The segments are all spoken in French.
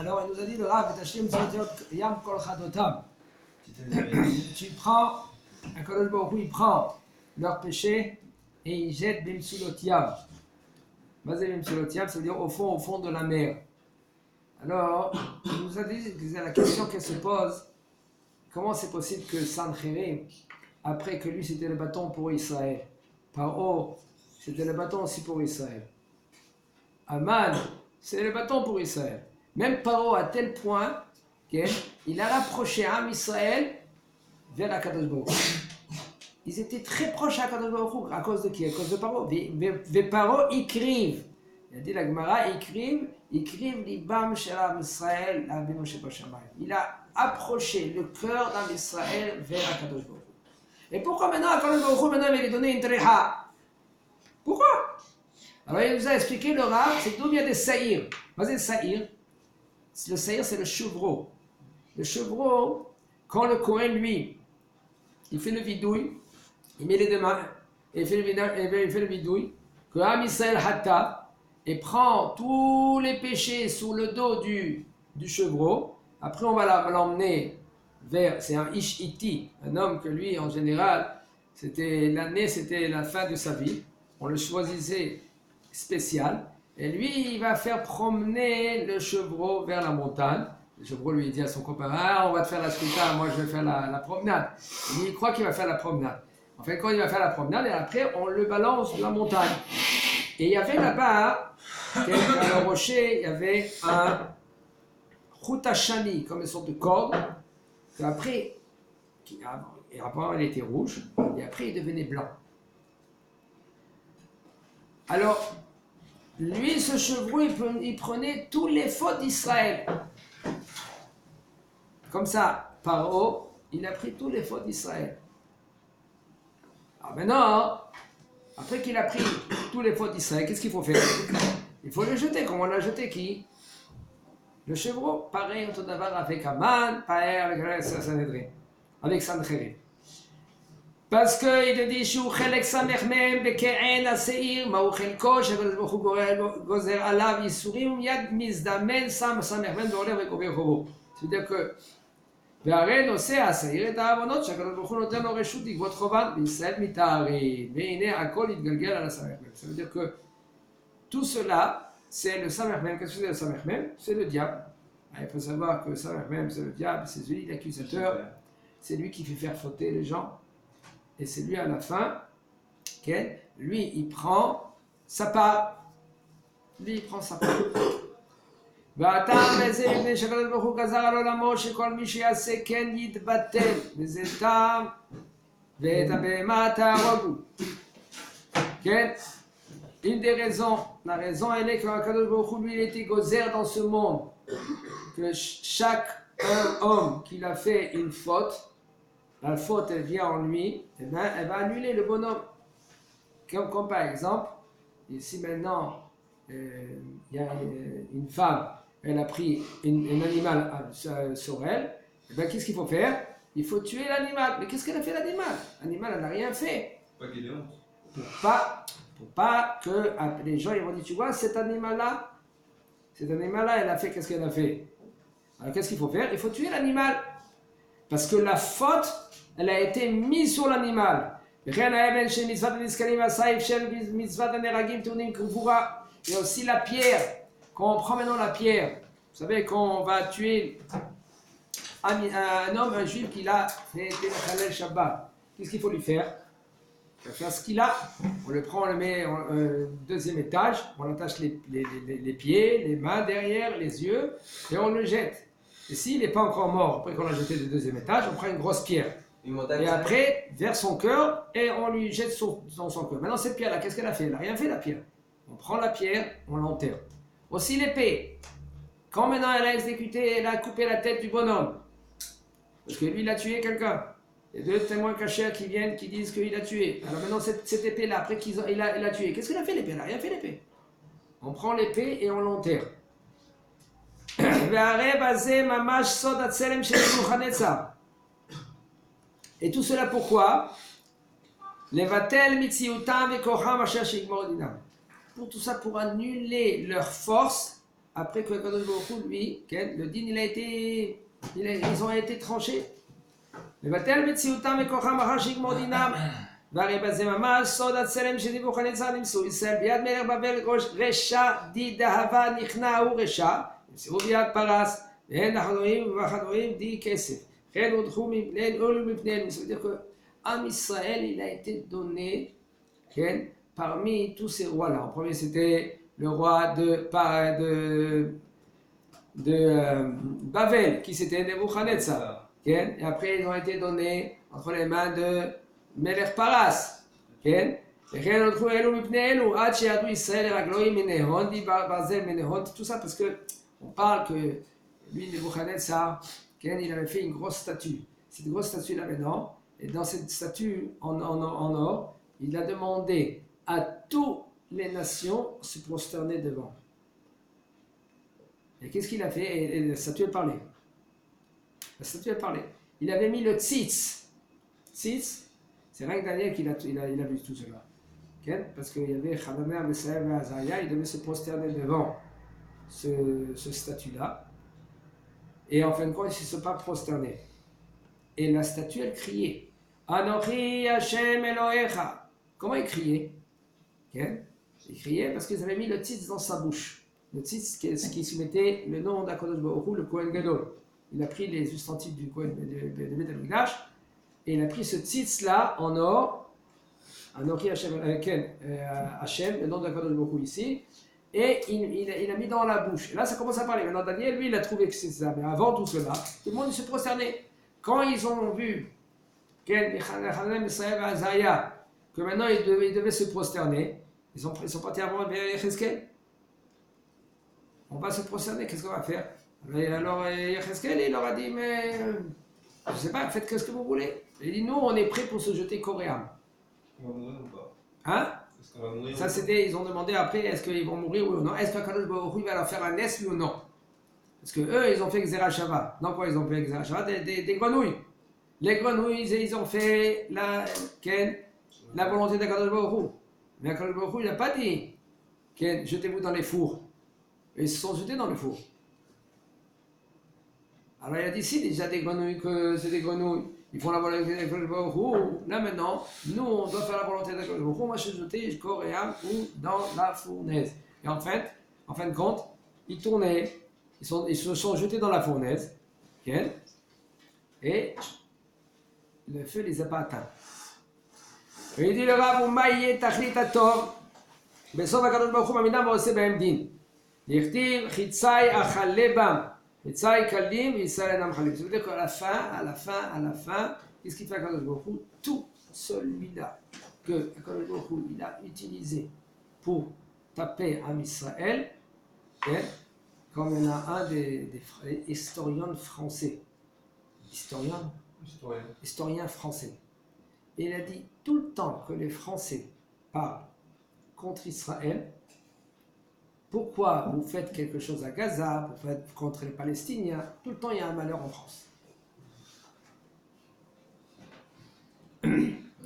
Alors il nous a dit le Rav, Yam Kol Chadotam. Tu prends, Akadosh Baruch Hu, il prend leur péché et il jette Bimsulot Yam. Mazé Bimsulot Yam, ça veut dire au fond de la mer. Alors, il nous a dit, la question qu'elle se pose, comment c'est possible que Sancheriv, après que lui c'était le bâton pour Israël, Paro, c'était le bâton aussi pour Israël. Aman, c'est le bâton pour Israël. Même Paro à tel point qu'il a rapproché Am Israël vers Akadosh Baruch Hu. Ils étaient très proches à Akadosh Baruch Hu. À cause de qui? À cause de Paro. Ve Paro écrivent. Il a dit la Gemara, écrivent l'Ibam shel Am Israël, l'Abinu Shebashamayim. Il a approché le cœur d'Am Israël vers Akadosh Baruch Hu. Et pourquoi maintenant Akadosh Baruch Hu maintenant il va lui donner une treha? Pourquoi? Alors il nous a expliqué le Rav, c'est d'où il y a des saïrs. Vas-y, le saïr. Le saïr, c'est le chevreau. Le chevreau, quand le Kohen, lui, il fait le vidouille, il met les deux mains, et il fait le vidouille, que Am Israël Hatta, et prend tous les péchés sur le dos du chevreau. Après, on va l'emmener vers, c'est un Ish Iti, un homme que lui, en général, c'était la fin de sa vie. On le choisissait spécial. Et lui, il va faire promener le chevreau vers la montagne. Le chevreau lui dit à son copain, ah, on va te faire la shrita, moi je vais faire la promenade. Et il croit qu'il va faire la promenade. En fait, quand il va faire la promenade, et après, on le balance de la montagne. Et il y avait là-bas, dans le rocher, il y avait un choutachani, comme une sorte de corde, qu'après, avant, il était rouge, et après, il devenait blanc. Alors, lui, ce chevreau, il prenait tous les fautes d'Israël. Comme ça, Paro, il a pris tous les fautes d'Israël. Alors maintenant, après qu'il a pris tous les fautes d'Israël, qu'est-ce qu'il faut faire? Il faut le jeter. Comment on l'a jeté? Qui? Le chevreau. Pareil, on d'avoir avec Aman, pareil avec Sanhedrin, avec Sancheriv. Parce qu'il te dit, שהוא חלק סמ"ם בכעין השעיר, מהו חלקו, שהקדוש ברוך הוא גוזר עליו ייסורים, ומיד מזדמן שם סמ"ם והולך וקובע חובו. c'est-à-dire que, והרי נושא השעיר את העוונות שהקדוש ברוך הוא נותן לו רשות לגבות חובן, וישראל מתארים, והנה הכל יתגלגל על הסמ"ם. Ça veut dire que tout cela, c'est le סמ"ם. Qu'est-ce que c'est le סמ"ם? C'est le diable. Il faut savoir que le סמ"ם, c'est le diable, c'est celui l'accusateur, c'est lui qui fait faire fauter les gens. Et c'est lui à la fin, lui il prend sa part. Lui il prend sa part. והטעם בזה מפני שהקדוש ברוך הוא גזר על עולמו שכל מי שיעשה כן יתבטל, וזה טעם ואת הבהמה תהרגו. כן? Une des raisons, la raison elle est que הקדוש ברוך הוא lui il était gozer dans ce monde, que chaque homme qui a fait une faute, la faute elle vient en lui, et bien, elle va annuler le bonhomme. Comme par exemple, ici maintenant, il y a une femme, elle a pris un animal sur elle, et bien qu'est-ce qu'il faut faire? Il faut tuer l'animal. Mais qu'est-ce qu'elle a fait l'animal? L'animal, elle n'a rien fait. Pas qu'il ait honte. Pour pas que les gens ils vont dire, tu vois, cet animal-là, elle a fait, qu'est-ce qu'elle a fait? Alors qu'est-ce qu'il faut faire? Il faut tuer l'animal. Parce que la faute, elle a été mise sur l'animal. Et aussi la pierre. Quand on prend maintenant la pierre, vous savez, quand on va tuer un homme, un juif qui a fait le Shabbat, qu'est-ce qu'il faut lui faire? Il va faire ce qu'il a. On le prend, on le met au deuxième étage, on attache les pieds, les mains derrière, les yeux, et on le jette. Et s'il n'est pas encore mort, après qu'on l'a jeté du deuxième étage, on prend une grosse pierre. Et après, vers son cœur, et on lui jette dans son cœur. Maintenant, cette pierre-là, qu'est-ce qu'elle a fait? Elle n'a rien fait, la pierre. On prend la pierre, on l'enterre. Aussi l'épée. Quand maintenant elle a exécuté, elle a coupé la tête du bonhomme, parce que lui, il a tué quelqu'un. Il y a deux témoins cachés qui viennent, qui disent qu'il a tué. Alors maintenant, cette épée-là, après qu'il a tué, qu'est-ce qu'il a fait l'épée? Elle n'a rien fait l'épée. On prend l'épée et on l'enterre. Et tout cela pourquoi? Pour tout ça, pour annuler leur force après que Kadosh Baruch Hu, lui, le din, ils ont été tranchés. לבטל מציאותם וכוחם אחר שיגמור דינם, והרי בזה ממש סוד הצלם שנבוכדנצר נמסו ישראל ביד מלך בבל רשע די דהבה נכנע הוא רשע, נמסרו ביד פרס, והן החנועים והחנועים די כסף, כן הודחו מפניהם ולמפניהם. Ça veut dire que Am Israël, il a été donné parmi tous ces rois-là. En premier, c'était le roi de Babel, qui c'était Nebuchadnezzar. Et après, ils ont été donnés entre les mains de Melech Paras. Tout ça parce que on parle que lui, Nebuchadnezzar, il avait fait une grosse statue. Cette grosse statue là maintenant, et dans cette statue en or, il a demandé à toutes les nations de se prosterner devant. Et qu'est-ce qu'il a fait? Et la statue a parlé. La statue a parlé. Il avait mis le tzitz. Tzitz, c'est rien que Daniel qu'il a vu tout cela. Okay? Parce qu'il y avait Hanania, Mesaël et Azaria, il devait se prosterner devant ce statue-là. Et en fin de compte, il ne se sont pas prosternés. Et la statue, elle criait. Anochi Hashem Elohecha. Comment il criait? Okay? Il criait parce qu'ils avaient mis le tzitz dans sa bouche. Le tzitz, qui soumettait le nom d'Akadosh Baruch Hu, le Kohen Gadol. Il a pris les ustensiles du Kohen de Beth Amikdash et il a pris ce tzitz-là en or, Anochi Hashem, Hashem, le nom d'Akadosh Baruch Hu ici, et il a mis dans la bouche. Et là, ça commence à parler. Maintenant, Daniel, lui, il a trouvé que c'est ça. Mais avant tout cela, tout le monde se prosternait. Quand ils ont vu que maintenant ils devaient se prosterner, ils sont partis avant vers Yecheskel. On va se prosterner, qu'est-ce qu'on va faire? Et alors Yecheskel, il leur a dit, mais je ne sais pas, faites ce que vous voulez. Il dit, nous, on est prêts pour se jeter corps et âme. On va mourir ou pas? Hein? Est-ce qu'on va mourir? Ça, c'était, ils ont demandé après, est-ce qu'ils vont mourir oui ou non? Est-ce que Kadosh Baruch Hu va leur faire un nes, oui ou non? Parce que eux, ils ont fait Xera Shava. Non, quoi, ils ont fait Xera Shava? Des grenouilles. Les grenouilles, ils ont fait la volonté d'Akadosh Baruch Hu. Mais Akadosh Baruch Hu, il n'a pas dit, jetez-vous dans les fours. Et ils se sont jetés dans le four. Alors il a dit, si déjà des grenouilles, que c'est des grenouilles, ils font la volonté d'Akadosh Baruch Hu. Là maintenant, nous, on doit faire la volonté d'Akadosh Baruch Hu. On va se jeter corps et âme ou dans la fournaise. Et en fin de compte, ils tournaient. Ils se sont jetés dans la fournaise, et le feu les a pas atteints. Et il dit le Rav, Umaïe tachlit atov, בסוף הקדוש ברוך הוא מעמידם ועושה בהם דין. דכתיב חיצי אכלה בם, חיצי קלים וישראל אינם חלים. Ça veut dire qu'à la fin, qu'est-ce qu'il fait הקדוש ברוך הוא? Tout celui-là que הקדוש ברוך הוא il a utilisé pour taper Am Israël, comme il y en a un des historiens français, historien français, et il a dit tout le temps que les Français parlent contre Israël, pourquoi vous faites quelque chose à Gaza, vous faites contre les Palestiniens, tout le temps il y a un malheur en France.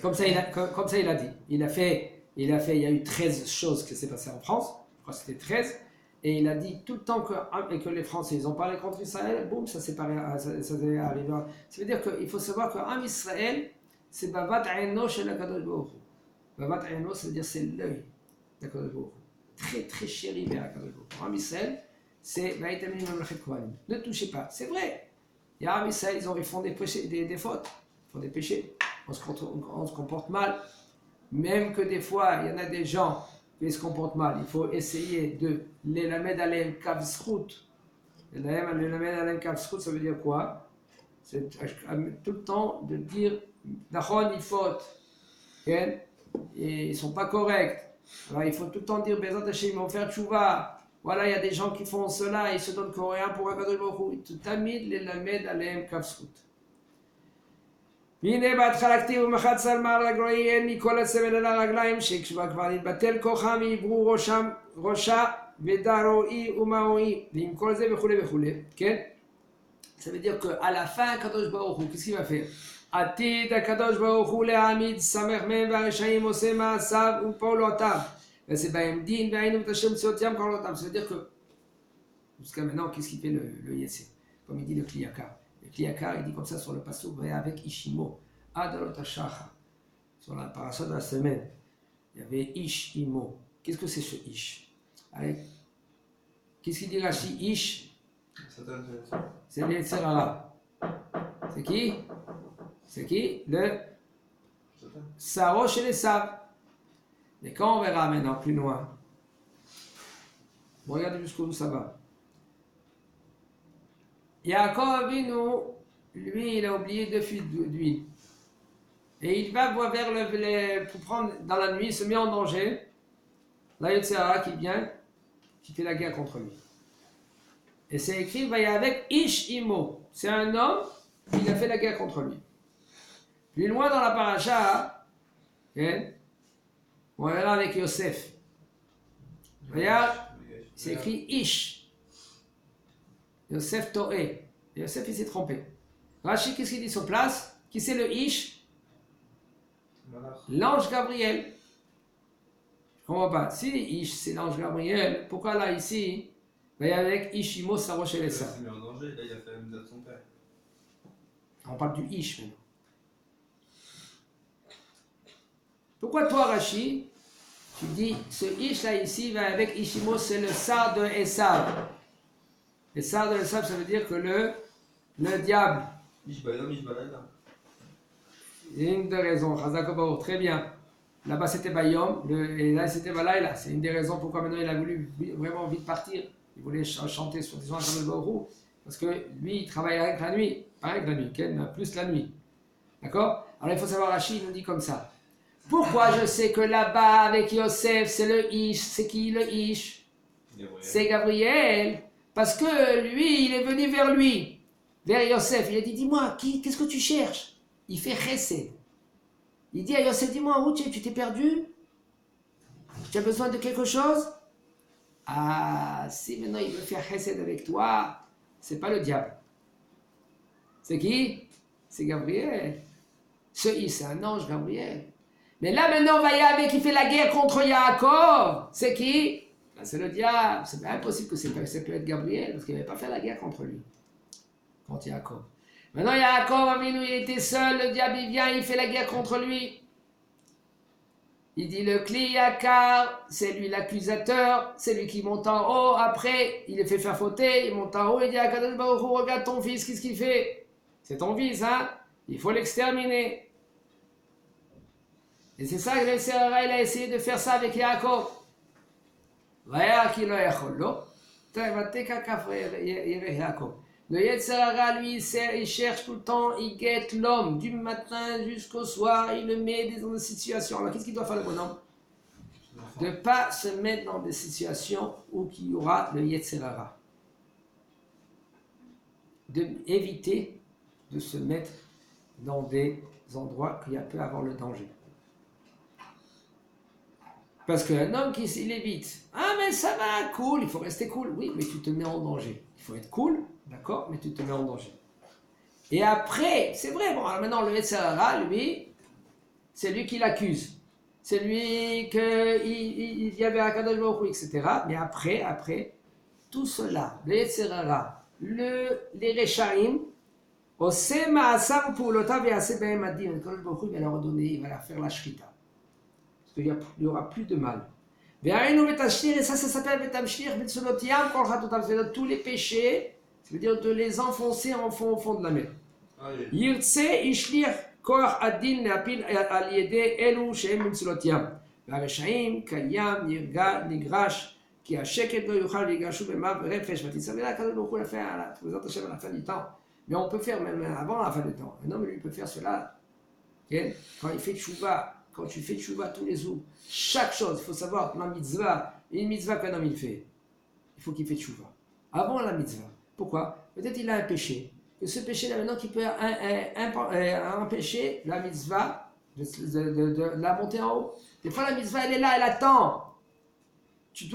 Comme ça il a dit. Il y a eu 13 choses qui s'est passées en France, je crois que c'était 13. Et il a dit tout le temps que les Français ils ont parlé contre Israël, boum, ça s'est arrivé. Ça veut dire qu'il faut savoir qu'Am Israël, c'est Bavat Aino shel HaKadosh Baruch Hu. Bavat Aino, ça veut dire c'est l'œil d'HaKadosh Baruch Hu. Très très chéri vers HaKadosh Baruch Hu. Am Israël, c'est Vaïtamim Mamlechet Kohanim. Ne touchez pas, c'est vrai. Il y a Am Israël, ils font des fautes, ils font des péchés. On se comporte mal. Même que des fois, il y en a des gens qui se comportent mal. Il faut essayer de les lamed alem kavsrout. Les lamed alem kavsrout, ça veut dire quoi? C'est tout le temps de dire Nachon, il faute. Et ils ne sont pas corrects. Alors il faut tout le temps dire Bezat Hashem, ils vont faire tchouva. Voilà, il y a des gens qui font cela, ils se donnent coréen pour Akadosh Baruch Hu. Tout tamid les lamed alem kavsrout. והנה בהתחלה כתיב ומחץ על מעל רגליהם מכל הסבל על הרגליים שכבר נתבטל כוחם עברו ראשה ודרועי ומאועי ועם כל זה וכולי וכולי, כן? Ça veut dire qu'à la fin, הקדוש ברוך הוא, qu'est-ce qu'il va faire? עתיד הקדוש ברוך הוא להעמיד סמך מהם והרשעים עושה מעשיו ופעולותיו ועשה בהם דין והיינו את השם צאותיהם פעולותיו. Ça veut dire que Jusqu'à maintenant, qu'est-ce qu'il fait le Yetzer? Comme il dit le Kliyakar. Le Kliyakar, il dit comme ça sur le passouk, avec Ishimo, Adalot Hashacha, sur la parasha de la semaine. Il y avait Ish Imo. Qu'est-ce que c'est ce Ish? Qu'est-ce qu'il dit Rashi? Ish, c'est le Yetzer Hara. C'est qui? C'est qui? Le Saro chez les sables. Mais quand on verra maintenant plus loin, regardez jusqu'où ça va. Yaakov Avinu, lui, il a oublié 2 fûts d'huile. Et il va vers pour prendre dans la nuit, il se met en danger. Là, il y a Tsara qui vient, qui fait la guerre contre lui. Et c'est écrit, il va y avec Ish Imo. C'est un homme qui a fait la guerre contre lui. Plus loin dans la paracha, on verra avec Yosef. Regarde, c'est écrit Ish. Yosef Toé. Yosef, il s'est trompé. Rashi, qu'est-ce qu'il dit sur place? Qui c'est le Ish? L'ange Gabriel. Je ne comprends pas. Si Ish, c'est l'ange Gabriel, pourquoi là, ici, il y a avec Ishimo Sarosh et Lessa? Il est en danger, là il a fait la misère de son père. On parle du Ish maintenant. Pourquoi toi, Rashi, tu dis ce Ish là ici va avec Ishimo, c'est le Sar de Esav. Le Sar de Esav, ça veut dire que le diable. Mishbaïda. Il y a une des raisons, Chazakobao, très bien. Là-bas c'était Bayom, et là c'était Balayla. C'est une des raisons pourquoi maintenant il a voulu vraiment vite partir. Il voulait chanter sur des Kadosh Baruch Hu, parce que lui il travaille avec la nuit, pas avec la nuit, plus la nuit. D'accord? Alors il faut savoir, Rachid nous dit comme ça. Pourquoi je sais que là-bas avec Yosef c'est le Ish? C'est qui le Ish? C'est Gabriel. Parce que lui, il est venu vers lui, vers Yosef. Il a dit, dis-moi, qu'est-ce que tu cherches? Il fait chesed. Il dit à Yosef, dis-moi, où tu t'es perdu? Tu as besoin de quelque chose? Ah, si maintenant il veut faire chesed avec toi, c'est pas le diable. C'est qui? C'est Gabriel. Ce Ish, c'est un ange, Gabriel. Mais là maintenant, Vayavé qui fait la guerre contre Yaakov, c'est qui? Ben, c'est le diable. C'est impossible que ça peut être Gabriel, parce qu'il n'avait pas fait la guerre contre lui, contre Yaakov. Maintenant, Yaakov, il était seul, le diable il vient, il fait la guerre contre lui. Il dit le Kliyakar, c'est lui l'accusateur, c'est lui qui monte en haut. Après, il le fait faire fauter, il monte en haut, il dit à Kadosh Baruch Hu, regarde ton fils, qu'est-ce qu'il fait? C'est ton fils, hein? Il faut l'exterminer. Et c'est ça que le Serra, il a essayé de faire ça avec Yaakov. Le Yetzirah, lui, il cherche tout le temps, il guette l'homme du matin jusqu'au soir, il le met dans des situations. Alors qu'est-ce qu'il doit faire le bonhomme? De ne pas se mettre dans des situations où il y aura le Yetzirah. D'éviter de se mettre dans des endroits où il peut avoir le danger. Parce qu'un homme qui il évite, ah mais ça va, cool, il faut rester cool. Oui, mais tu te mets en danger. Il faut être cool, d'accord, mais tu te mets en danger. Et après, c'est vrai, bon, alors maintenant le Yetzirah, lui, c'est lui qui l'accuse. C'est lui qu'il y avait un Kadosh Baruch Hu, etc. Mais après, tout cela, le Yetzirah, les Rechaim, Osema Asam pour l'Otav et Asebem Adim, le Kadosh Baruch Hu, il va leur ordonner, il va leur faire la shrita. Il n'y aura plus de mal. Et ça s'appelle Betamshir, Betsulotiam, Kolchatotam, tous les péchés, ça veut dire de les enfoncer au fond de la mer. Yirtse, Ishlir, Koach Adin, Neapil, Aliede, Elu, Shem, Betsulotiam. Vareshaim, Kayam, Nigrash, qui a Sheket, Yuchal, Vigashu, Bemav, Refesh, Batissa. Mais là, quand on l'a fait à la fin du temps, mais on peut faire même avant la fin du temps. Un homme, lui, peut faire cela quand il fait tchouva. Quand tu fais tchouva tous les jours, chaque chose, il faut savoir, ma mitzvah, une mitzvah qu'un homme il fait, il faut qu'il fait tchouva. Avant la mitzvah. Pourquoi? Peut-être il a un péché. Que ce péché-là, maintenant, qui peut empêcher la mitzvah de la monter en haut. Des fois, la mitzvah, elle est là, elle attend. Tu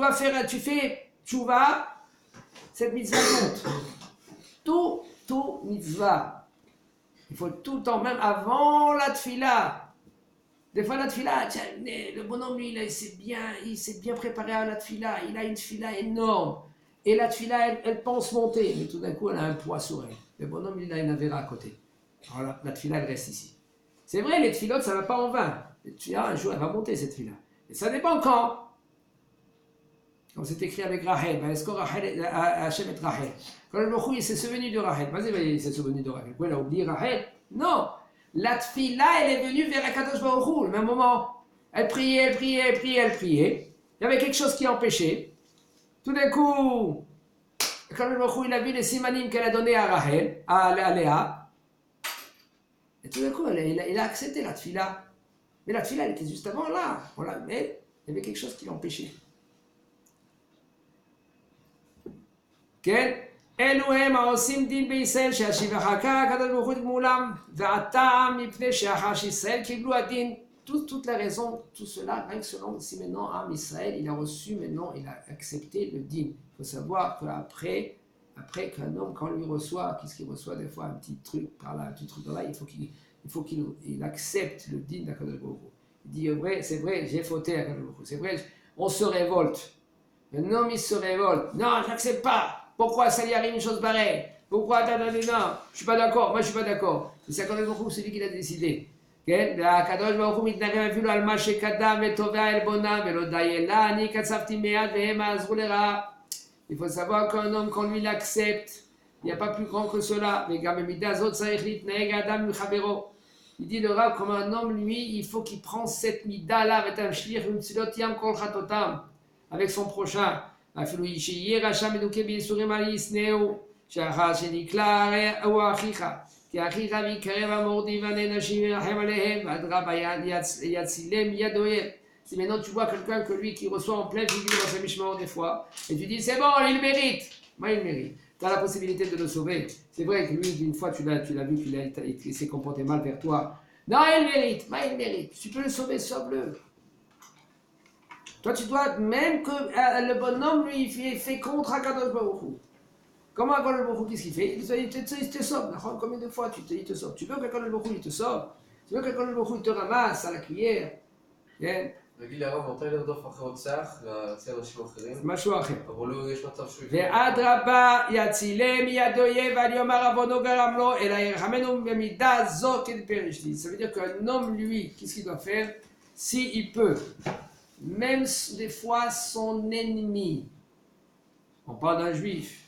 fais tchouva, cette mitzvah compte. Tout mitzvah. Il faut tout le temps, même avant la tfila. Des fois, la tfila, le bonhomme, lui, il s'est bien préparé à la tfila. Il a une tfila énorme. et la tefila, elle pense monter, mais tout d'un coup, elle a un poids sur elle. Le bonhomme, il a une avéra à côté. Alors la tefila, elle reste ici. C'est vrai, les tefilotes, ça ne va pas en vain. La tefila, un jour, elle va monter, cette tefila. Et ça dépend quand. Comme c'est écrit avec Rachel, est-ce que Hachem est Rachel? Quand le Baruch il s'est souvenu de Rachel. Vas-y, il s'est souvenu de Rachel. Pourquoi il a oublié Rachel? Non. La tefila, elle est venue vers Akadosh Baruch Hu, au même moment. Elle priait. Il y avait quelque chose qui empêchait. Tout d'un coup, quand le Baruch il a vu les simanim qu'elle a donné à Rachel, à Léa, et tout d'un coup, il a accepté la tefila. Mais la tefila, elle était juste avant là. Voilà. Mais il y avait quelque chose qui l'empêchait. כן? אלו הם העושים דין בישראל שהשיב אחר כך הקדוש ברוך הוא מולם והטעם מפני שאחר שישראל קיבלו הדין toute la raison, tout cela, rien que selon si maintenant Am Israël, il a reçu maintenant, il a accepté le din. Il faut savoir qu'après qu'un homme, quand lui reçoit, qu'est-ce qu'il reçoit des fois, un petit truc par là, un petit truc par là, il faut qu'il accepte le din d'Akadosh Baruch Hu. Il dit, c'est vrai, j'ai fauté à Akadosh Baruch Hu, c'est vrai, on se révolte. Un homme, il se révolte. Non, j'accepte pas. Pourquoi ça lui arrive une chose pareille? Pourquoi? Non, je suis pas d'accord. Moi, je suis pas d'accord. C'est Akadosh Baruch Hu, c'est lui qui l'a décidé. הקדוש ברוך הוא מתנגד אפילו על מה שקדם ותובע עלבונם ולא די אלא אני קצבתי מיד והם עזרו לרעה. Il faut savoir qu'un homme, quand lui l'accepte, il n'y a pas plus grand que cela. וגם במידה זאת צריך להתנהג האדם עם חברו. Il dit le Rav, comme un homme, lui, il faut qu'il prenne cette mida-là, ותמשיך ומצולות ים כל חטאותם, avec son prochain. אפילו שיהיה רשע מדוכא בייסורים על ישנאו, שאחר שנקלע הוא אחיך. כי אחיך ויקרב המורדים והנענשים ורחם עליהם, ואדרבה יצילם יד אויב. Si maintenant tu vois quelqu'un que lui qui reçoit en pleine figure dans ses mishmaot des fois, et tu dis c'est bon, il mérite. Moi, il mérite. Tu as la possibilité de le sauver. C'est vrai que lui, d'une fois, tu l'as vu qu'il s'est comporté mal vers toi. Non, il mérite. Moi, il mérite. Tu peux le sauver, sauve-le. Toi, tu dois, même que le bonhomme, lui, il fait contre Akadosh Baruch Hu. Comment Akadosh Baruch Hu, qu'est-ce qu'il fait? Il te sauve. Combien de fois il te sauve? Tu veux qu'Akadosh Baruch Hu, il te sauve? Tu veux qu'Akadosh Baruch Hu, il te ramasse à la cuillère? רגיל הרב, מתי לרדוף אחרי רוצח להציע אנשים אחרים? משהו אחר. אבל לא, יש מצב שהוא... ואדרבה יצילם מיד אויב ועל יאמר עוונו גרם לו, אלא ירחמנו במידה זו כדפרש לי. Ça veut dire qu'un homme, lui, qu'est-ce qu'il doit faire? S'il peut, même des fois son ennemi, on parle d'un juif,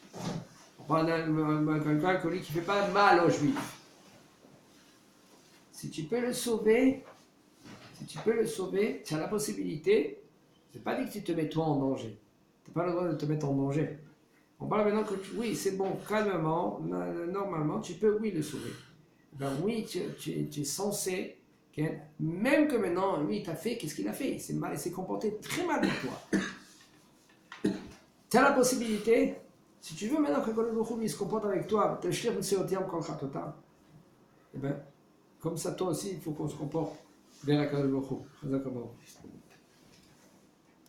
on parle d'un quelqu'un qui ne fait pas mal aux juifs. Si tu peux le sauver, tu as la possibilité, c'est pas dit que tu te mets toi en danger. Tu n'as pas le droit de te mettre en danger. On parle maintenant que oui, c'est bon, calmement, normalement, tu peux, oui, le sauver. Ben oui, tu es censé, même que maintenant, lui, il t'a fait, qu'est-ce qu'il a fait? Il s'est comporté très mal pour toi. Tu as la possibilité, si tu veux maintenant que le Baruch Hu, il se comporte avec toi, et ben, comme ça, toi aussi, il faut qu'on se comporte vers Akadosh Baruch Hu.